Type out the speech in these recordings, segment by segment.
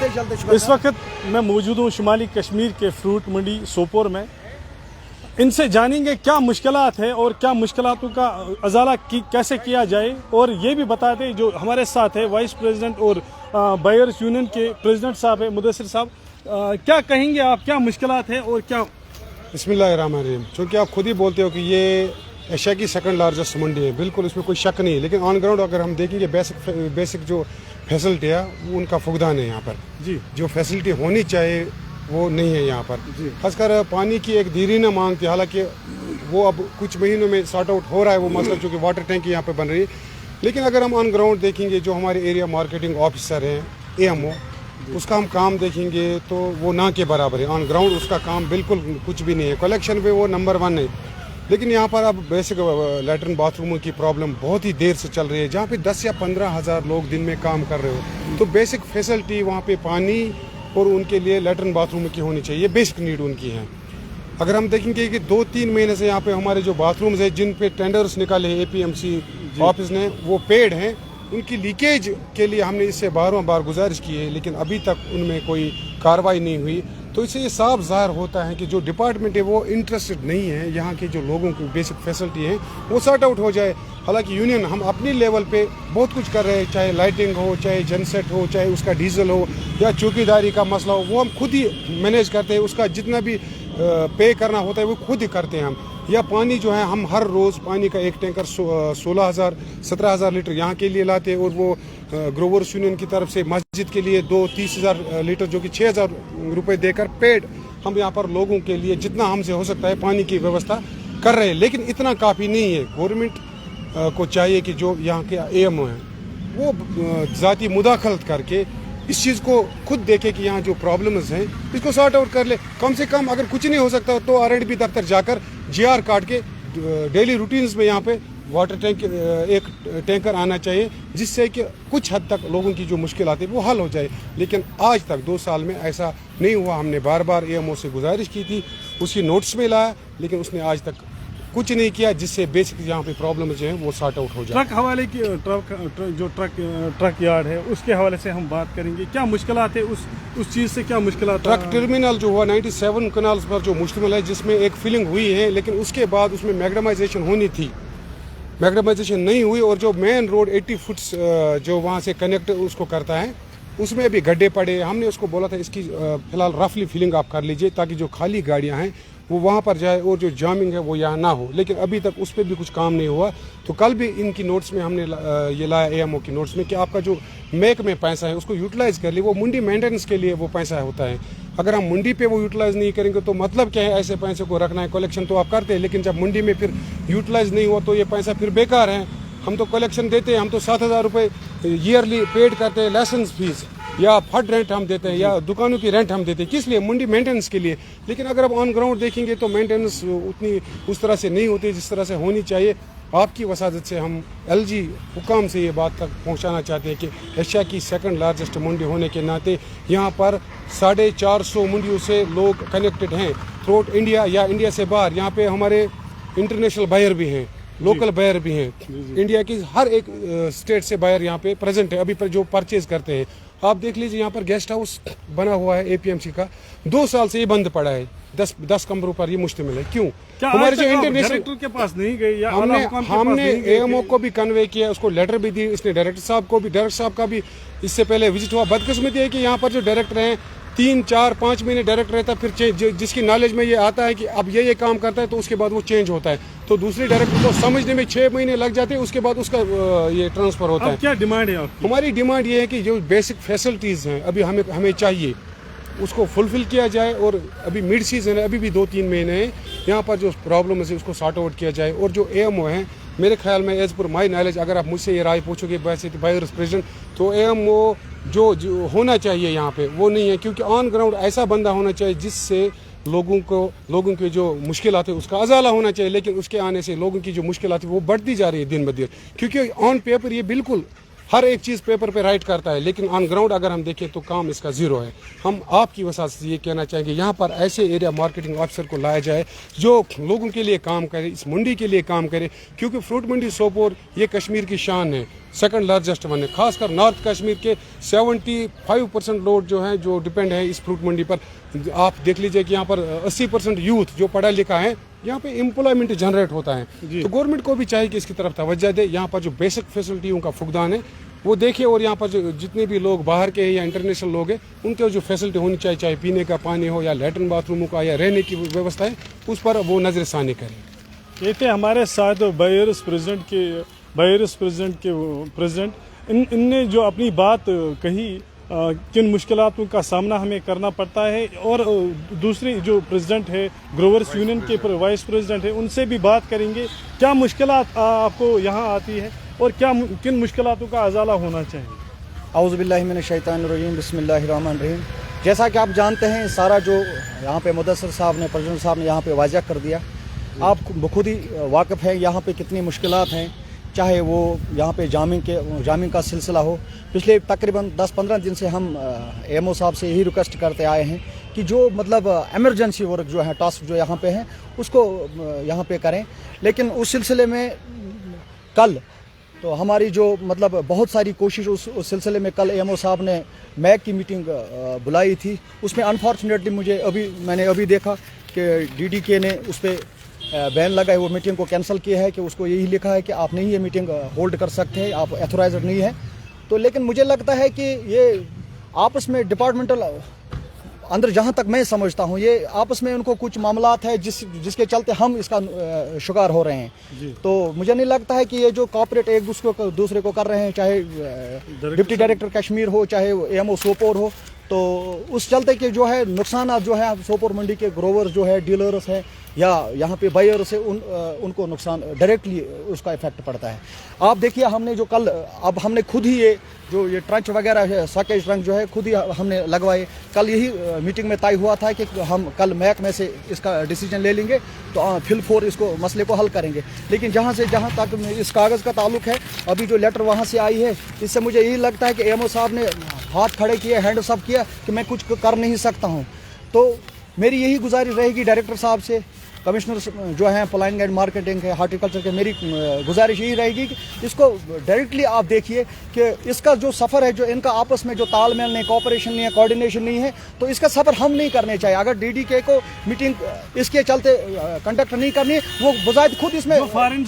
इस वक्त मैं मौजूद हूँ शुमाली कश्मीर के फ्रूट मंडी सोपोर में। इनसे जानेंगे क्या मुश्किलात है और क्या मुश्किलातों का अजाला कैसे किया जाए, और ये भी बता दें जो हमारे साथ है वाइस प्रेसिडेंट और बायर्स यूनियन के प्रेसिडेंट साहब है मुदस्सिर साहब। क्या कहेंगे आप, क्या मुश्किलात है और क्या? बिस्मिल्लाहिर्रहमानिर्रहीम। चूँकि आप खुद ही बोलते हो कि ये एशिया की सेकंड लार्जेस्ट मंडी है, बिल्कुल इसमें कोई शक नहीं है, लेकिन ऑन ग्राउंड अगर हम देखेंगे बेसिक जो फैसिलिटी है वो उनका फुकदान है यहाँ पर जी। जो फैसिलिटी होनी चाहिए वो नहीं है यहाँ पर। खासकर पानी की एक देरीना मांग थी, हालांकि वो अब कुछ महीनों में सॉर्ट आउट हो रहा है वो मसला, चूँकि वाटर टैंक यहाँ पे बन रही है। लेकिन अगर हम ऑन ग्राउंड देखेंगे जो हमारे एरिया मार्केटिंग ऑफिसर हैं AMO, उसका हम काम देखेंगे तो वो ना के बराबर है। ऑन ग्राउंड उसका काम बिल्कुल कुछ भी नहीं है। कलेक्शन पे वो नंबर 1 है, लेकिन यहाँ पर अब बेसिक लैट्रिन बाथरूमों की प्रॉब्लम बहुत ही देर से चल रही है। जहाँ पे 10 या 15 हज़ार लोग दिन में काम कर रहे हो, तो बेसिक फैसिलिटी वहाँ पे पानी और उनके लिए लैट्रिन बाथरूम की होनी चाहिए, बेसिक नीड उनकी है। अगर हम देखेंगे कि 2-3 महीने से यहाँ पे हमारे जो बाथरूम्स हैं जिन पे टेंडर्स निकाले हैं APMC ऑफिस ने, वो पेड हैं, उनकी लीकेज के लिए हमने इससे बार गुजारिश की है, लेकिन अभी तक उनमें कोई कार्रवाई नहीं हुई। तो इससे ये साफ ज़ाहिर होता है कि जो डिपार्टमेंट है वो इंटरेस्टेड नहीं है यहाँ के जो लोगों की बेसिक फैसिलिटी है वो सॉर्ट आउट हो जाए। हालांकि यूनियन हम अपनी लेवल पे बहुत कुछ कर रहे हैं, चाहे लाइटिंग हो, चाहे जनसेट हो, चाहे उसका डीजल हो या चौकीदारी का मसला हो, वो हम खुद ही मैनेज करते हैं। उसका जितना भी पे करना होता है वो खुद ही करते हैं हम। या पानी जो है हम हर रोज़ पानी का एक टैंकर 16,000-17,000 लीटर यहाँ के लिए लाते हैं, और वो ग्रोवर्स यूनियन की तरफ से मस्जिद के लिए 2-30,000 लीटर जो कि 6,000 रुपये देकर पेड हम यहाँ पर लोगों के लिए जितना हमसे हो सकता है पानी की व्यवस्था कर रहे हैं। लेकिन इतना काफ़ी नहीं है। गवर्नमेंट को चाहिए कि जो यहाँ के AMO हैं वो ज़ाती मुदाखलत करके इस चीज़ को खुद देखे कि यहाँ जो प्रॉब्लम्स हैं इसको सॉर्ट आउट कर ले। कम से कम अगर कुछ नहीं हो सकता तो R&B दफ्तर जाकर GR काट के डेली रूटीन्स में यहाँ पे वाटर टैंक एक टैंकर आना चाहिए, जिससे कि कुछ हद तक लोगों की जो मुश्किल आती है वो हल हो जाए। लेकिन आज तक 2 साल में ऐसा नहीं हुआ। हमने बार AMO से गुजारिश की थी, उसकी नोट्स में लाया, लेकिन उसने आज तक कुछ नहीं किया जिससे बेसिक यहाँ पे प्रॉब्लम जो है वो सॉर्ट आउट हो जाए। ट्रक हवाले की ट्रक यार्ड है उसके हवाले से हम बात करेंगे। क्या मुश्किलात है उस चीज़ से, क्या मुश्किलात? ट्रक टर्मिनल जो हुआ 97 कनाल्स पर जो मुश्तमिल है, जिसमें एक फिलिंग हुई है, लेकिन उसके बाद उसमें मैग्डमाइजेशन होनी थी, मैग्डमाइजेशन नहीं हुई। और जो मेन रोड 80 फुट्स जो वहाँ से कनेक्ट उसको करता है उसमें भी गड्ढे पड़े। हमने उसको बोला था इसकी फिलहाल रफली फिलिंग आप कर लीजिए ताकि जो खाली गाड़ियाँ हैं वो वहाँ पर जाए और जो जामिंग है वो यहाँ ना हो, लेकिन अभी तक उस पर भी कुछ काम नहीं हुआ। तो कल भी इनकी नोट्स में हमने ये लाया AMO की नोट्स में कि आपका जो मेक में पैसा है उसको यूटिलाइज़ कर लिए, वो मंडी मेंटेनेंस के लिए वो पैसा होता है। अगर हम मंडी पे वो यूटिलाइज़ नहीं करेंगे तो मतलब क्या है, ऐसे पैसे को रखना है। कलेक्शन तो आप करते हैं, लेकिन जब मंडी में फिर यूटिलाइज़ नहीं हुआ तो ये पैसा फिर बेकार है। हम तो कलेक्शन देते हैं, हम तो 7,000 रुपये ईयरली पेड करते हैं लाइसेंस फीस, या फट रेंट हम देते हैं, या दुकानों की रेंट हम देते हैं, किस लिए? मंडी मेंटेनेंस के लिए। लेकिन अगर आप ऑन ग्राउंड देखेंगे तो मेंटेनेंस उतनी उस तरह से नहीं होती जिस तरह से होनी चाहिए। आपकी वसादत से हम LG हुकाम से ये बात तक पहुंचाना चाहते हैं कि एशिया की सेकंड लार्जेस्ट मंडी होने के नाते यहाँ पर 450 मंडियों से लोग कनेक्टेड हैं थ्रू आउट इंडिया या इंडिया से बाहर। यहाँ पे हमारे इंटरनेशनल बायर भी हैं, लोकल बायर भी हैं, इंडिया की हर एक स्टेट से बायर यहाँ पे प्रेजेंट है अभी पर जो परचेज करते हैं। आप देख लीजिए यहाँ पर गेस्ट हाउस बना हुआ है APMC का, 2 साल से ये बंद पड़ा है, 10 कमरों पर ये मुश्तमिल है। क्यों? हमारे जो इंटरनेशनल के पास नहीं गई या हमने AMO को भी कन्वे किया, उसको लेटर भी दी, इसने डायरेक्टर साहब का भी इससे पहले विजिट हुआ। बदकिस्मती है कि यहाँ पर जो डायरेक्टर हैं 3-4-5 महीने डायरेक्टर रहता है, फिर जिसकी नॉलेज में ये आता है कि अब ये काम करता है तो उसके बाद वो चेंज होता है, तो दूसरे डायरेक्टर को समझने में 6 महीने लग जाते हैं, उसके बाद उसका ये ट्रांसफर होता है। क्या डिमांड है आपकी? हमारी डिमांड ये है कि जो बेसिक फैसिलिटीज़ हैं अभी हमें चाहिए उसको फुलफिल किया जाए। और अभी मिड सीजन है, अभी भी 2-3 महीने हैं, यहाँ पर जो प्रॉब्लम है उसको सॉर्ट आउट किया जाए। और जो AMO हैं, मेरे ख्याल में एज पर माई नॉलेज, अगर आप मुझसे ये राय पूछोगे वैसे बायर्स प्रेसिडेंट, तो AMO जो होना चाहिए यहाँ पे वो नहीं है, क्योंकि ऑन ग्राउंड ऐसा बंदा होना चाहिए जिससे लोगों की जो मुश्किल आती है उसका अजाला होना चाहिए। लेकिन उसके आने से लोगों की जो मुश्किल आती है वो बढ़ती जा रही है दिन ब दिन, क्योंकि ऑन पेपर ये बिल्कुल हर एक चीज़ पेपर पे राइट करता है, लेकिन ऑन ग्राउंड अगर हम देखें तो काम इसका ज़ीरो है। हम आपकी वजह से ये कहना चाहेंगे यहाँ पर ऐसे एरिया मार्केटिंग ऑफिसर को लाया जाए जो लोगों के लिए काम करे, इस मंडी के लिए काम करे, क्योंकि फ्रूट मंडी सोपोर ये कश्मीर की शान है, सेकंड लार्जेस्ट वन है। खासकर नॉर्थ कश्मीर के 75% लोग जो हैं जो डिपेंड है इस फ्रूट मंडी पर। आप देख लीजिए कि यहाँ पर 80% यूथ जो पढ़ा लिखा है, यहाँ पे एम्प्लॉयमेंट जनरेट होता है। तो गवर्नमेंट को भी चाहिए कि इसकी तरफ तवज्जो दे। यहाँ पर जो बेसिक फैसिलिटियों का फुकदान है वो देखिए, और यहाँ पर जो जितने भी लोग बाहर के या इंटरनेशनल लोग हैं उनके जो फैसिलिटी होनी चाहिए, चाहे पीने का पानी हो या लैट्रिन बाथरूमों का या रहने की व्यवस्था है, उस पर वो नजरसानी करें। ये थे हमारे साथ बायर्स प्रेसिडेंट के प्रेसिडेंट। इनने जो अपनी बात कही किन मुश्किलातों का सामना हमें करना पड़ता है, और दूसरी जो प्रेसिडेंट है ग्रोवर्स यूनियन के वाइस प्रेसिडेंट है, उनसे भी बात करेंगे क्या मुश्किलात आपको यहाँ आती है और क्या किन मुश्किलातों का अजाला होना चाहिए। औज़ुबिल्लाहि मिनश्शैतानिर्रजीम, बिस्मिल्लाहिर्रहमानिर्रहीम। जैसा कि आप जानते हैं, सारा जो यहाँ पे मुदस्सिर साहब ने, प्रेसिडेंट साहब ने यहाँ पे वाज़ह कर दिया। आप खुद ही वाकिफ़ हैं यहाँ पे कितनी मुश्किलात हैं, चाहे वो यहाँ पे जामिंग का सिलसिला हो। पिछले तकरीबन 10-15 दिन से हम एमओ साहब से यही रिक्वेस्ट करते आए हैं कि जो मतलब एमरजेंसी वर्क जो है, टास्क जो यहाँ पे हैं, उसको यहाँ पे करें। लेकिन उस सिलसिले में कल तो हमारी जो मतलब बहुत सारी कोशिश उस सिलसिले में कल एमओ साहब ने मैक की मीटिंग बुलाई थी। उसमें अनफॉर्चुनेटली मैंने अभी देखा कि डीडीके ने उस पर बैन लगा है, वो मीटिंग को कैंसिल किया है कि उसको यही लिखा है कि आप नहीं ये मीटिंग होल्ड कर सकते हैं, आप एथोराइज्ड नहीं है। तो लेकिन मुझे लगता है कि ये आपस में डिपार्टमेंटल अंदर जहाँ तक मैं समझता हूँ, ये आपस में उनको कुछ मामलात है जिसके चलते हम इसका शिकार हो रहे हैं। तो मुझे नहीं लगता है कि ये जो कॉर्पोरेट एक दूसरे को कर रहे हैं, चाहे डिप्टी डायरेक्टर कश्मीर हो, चाहे एमओ सोपोर हो, तो उस चलते के जो है नुकसान जो है सोपोर मंडी के ग्रोवर्स जो है, डीलर्स हैं या यहाँ पे बायर्स है, उनको नुकसान डायरेक्टली उसका इफेक्ट पड़ता है। आप देखिए, हमने जो कल अब हमने खुद ही ये ट्रंच वगैरह है, सॉकेज ट्रंच जो है खुद ही हमने लगवाए। कल यही मीटिंग में तय हुआ था कि हम कल मैक में से इसका डिसीजन ले लेंगे, तो फिल फोर इसको मसले को हल करेंगे। लेकिन जहाँ तक इस कागज़ का ताल्लुक है, अभी जो लेटर वहाँ से आई है, इससे मुझे यही लगता है कि एमओ साहब ने हाथ खड़े किए, हैंड अप किया कि मैं कुछ कर नहीं सकता हूँ। तो मेरी यही गुजारिश रहेगी डायरेक्टर साहब से, कमिश्नर जो हैं प्लानिंग एंड मार्केटिंग के, हार्टिकल्चर के, मेरी गुजारिश यही रहेगी कि इसको डायरेक्टली आप देखिए कि इसका जो सफ़र है, जो इनका आपस में जो तालमेल नहीं, कोऑपरेशन नहीं है, कोऑर्डिनेशन नहीं है, तो इसका सफ़र हम नहीं करने चाहिए। अगर डीडीके को मीटिंग इसके चलते कंडक्ट नहीं करनी, वो बजाय खुद इसमें फॉरेन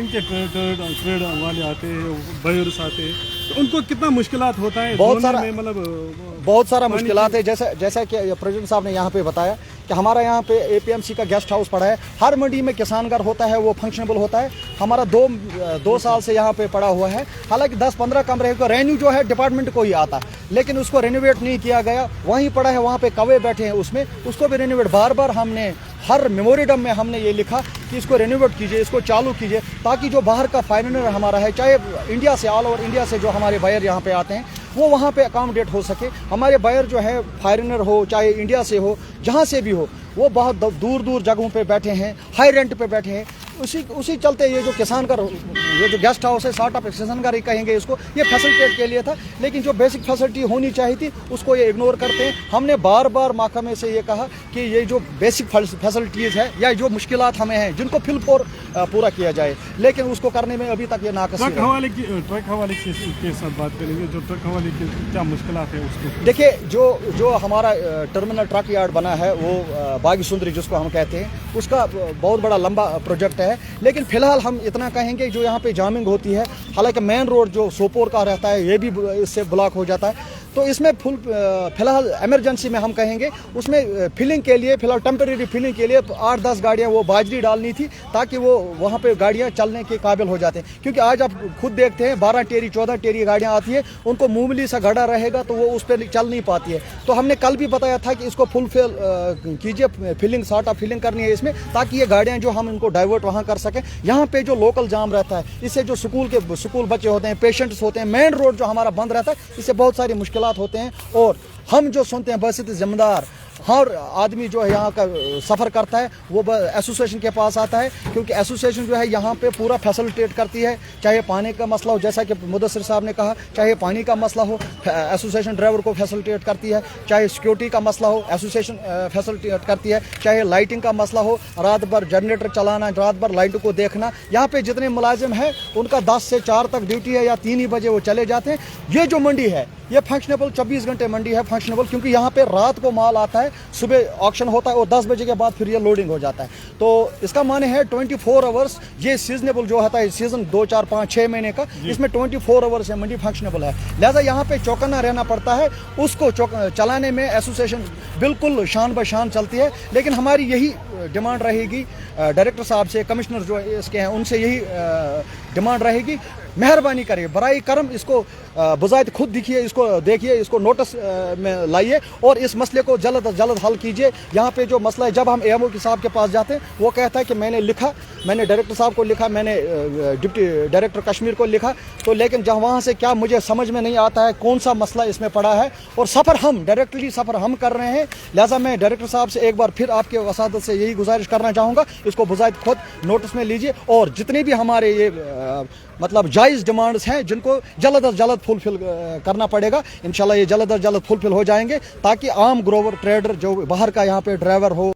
के ट्रेड वाले आते हैं, बायर्स आते हैं, तो उनको कितना मुश्किलात होता है, बहुत सारा मुश्किलात है। जैसा कि प्रेसिडेंट साहब ने यहाँ पे बताया कि हमारा यहाँ पे एपीएमसी का गेस्ट हाउस पड़ा है, हर मंडी में किसान घर होता है, वो फंक्शनेबल होता है। हमारा दो साल से यहाँ पे पड़ा हुआ है। हालांकि 10-15 कमरे का रेन्यू जो है डिपार्टमेंट को ही आता, लेकिन उसको रेनोवेट नहीं किया गया, वहीं पड़ा है, वहाँ पे कौवे बैठे हैं उसमें, उसको भी रेनोवेट बार हमने हर मेमोरेंडम में हमने ये लिखा कि इसको रेनोवेट कीजिए, इसको चालू कीजिए, ताकि जो बाहर का फाइनर हमारा है, चाहे इंडिया से, ऑल ओवर इंडिया से जो हमारे बायर यहाँ पे आते हैं, वो वहाँ पे अकोमोडेट हो सके। हमारे बायर जो है फॉरेनर हो, चाहे इंडिया से हो, जहाँ से भी हो, वो बहुत दूर जगहों पे बैठे हैं, हाई रेंट पे बैठे हैं। उसी चलते ये जो किसान का ये जो गेस्ट हाउस है, स्टार्ट ऑफ किसान का कहेंगे इसको, ये फैसिलिटेट के लिए था, लेकिन जो बेसिक फैसिलिटी होनी चाहिए थी उसको ये इग्नोर करते हैं। हमने बार महकमे से ये कहा कि ये जो बेसिक फैसिलिटीज़ है या जो मुश्किलात हमें हैं, जिनको फिल पूरा किया जाए, लेकिन उसको करने में अभी तक ये नाकासी है। ट्रक हवाले के साथ बात करेंगे, जो ट्रक हवाले की क्या मुश्किलात है उसको। देखिए, जो हमारा टर्मिनल ट्रक यार्ड बना है, वो बागी सुंदरी जिसको हम कहते हैं, उसका बहुत बड़ा लंबा प्रोजेक्ट है। लेकिन फिलहाल हम इतना कहेंगे, जो यहाँ पे जामिंग होती है, हालांकि मेन रोड जो सोपोर का रहता है, ये भी इससे ब्लॉक हो जाता है। तो इसमें फिलहाल इमरजेंसी में हम कहेंगे, उसमें फिलिंग के लिए, फिलहाल टेम्परेरी फिलिंग के लिए 8-10 गाड़ियाँ वो बाजरी डालनी थी, ताकि वो वहाँ पे गाड़ियाँ चलने के काबिल हो जाते हैं। क्योंकि आज आप खुद देखते हैं 12 टेरी 14 टेरी गाड़ियाँ आती है, उनको मामूली सा गड्ढा रहेगा तो वो उस पर चल नहीं पाती है। तो हमने कल भी बताया था कि इसको फुल फिल कीजिए, फिलिंग सॉर्ट ऑफ फिलिंग करनी है इसमें, ताकि ये गाड़ियाँ जो हम इनको डाइवर्ट वहाँ कर सकें। यहाँ पे जो लोकल जाम रहता है, इससे जो स्कूल बच्चे होते हैं, पेशेंट्स होते हैं, मेन रोड जो हमारा बंद रहता है, इससे बहुत सारी मुश्किलात होते हैं। और हम जो सुनते हैं बसित जिम्मेदार हर आदमी जो है यहाँ का सफ़र करता है वो एसोसिएशन के पास आता है, क्योंकि एसोसिएशन जो है यहाँ पे पूरा फैसिलिटेट करती है। चाहे पानी का मसला हो, जैसा कि मुदस्सिर साहब ने कहा, चाहे पानी का मसला हो एसोसिएशन ड्राइवर को फैसिलिटेट करती है, चाहे सिक्योरिटी का मसला हो एसोसिएशन फैसिलिटेट करती है, चाहे लाइटिंग का मसला हो, रात भर जनरेटर चलाना, रात भर लाइटों को देखना। यहाँ पे जितने मुलाजिम हैं उनका 10 से 4 तक ड्यूटी है या 3 ही बजे वो चले जाते हैं। ये जो मंडी है ये फंक्शनेबल 24 घंटे मंडी है, फंक्शनेबल, क्योंकि यहाँ पे रात को माल आता है, सुबह ऑक्शन होता है और 10 बजे के बाद फिर ये लोडिंग हो जाता है। तो इसका माने है 24 आवर्स ये सीजनेबल जो होता है, सीजन 2, 4, 5, 6 महीने का, इसमें 24 आवर्स है, मंडी फंक्शनेबल है। लिहाजा यहाँ पे चौकन्ना रहना पड़ता है, उसको चलाने में एसोसिएशन बिल्कुल शान बशान चलती है। लेकिन हमारी यही डिमांड रहेगी डायरेक्टर साहब से, कमिश्नर जो इसके हैं उनसे यही डिमांड रहेगी, मेहरबानी करिए, बराए करम इसको बज़ाहिर खुद दिखिए, इसको देखिए, इसको नोटिस में लाइए और इस मसले को जल्द अज जल्द हल कीजिए। यहाँ पे जो मसला है, जब हम एएमओ के साहब के पास जाते हैं वो कहता है कि मैंने लिखा, मैंने डायरेक्टर साहब को लिखा, मैंने डिप्टी डायरेक्टर कश्मीर को लिखा, तो लेकिन जहाँ वहाँ से क्या मुझे समझ में नहीं आता है कौन सा मसला इसमें पड़ा है, और सफ़र हम डायरेक्टली सफ़र हम कर रहे हैं। लिहाजा मैं डायरेक्टर साहब से एक बार फिर आपके वसादत से यही गुजारिश करना चाहूँगा, इसको बज़ाहिर खुद नोटिस में लीजिए और जितने भी हमारे ये मतलब जायज़ डिमांड्स हैं जिनको जल्द अज जल्द फुलफिल करना पड़ेगा, इंशाल्लाह ये जल्द अज जल्द फुलफिल हो जाएंगे, ताकि आम ग्रोवर ट्रेडर जो बाहर का यहाँ पे ड्राइवर हो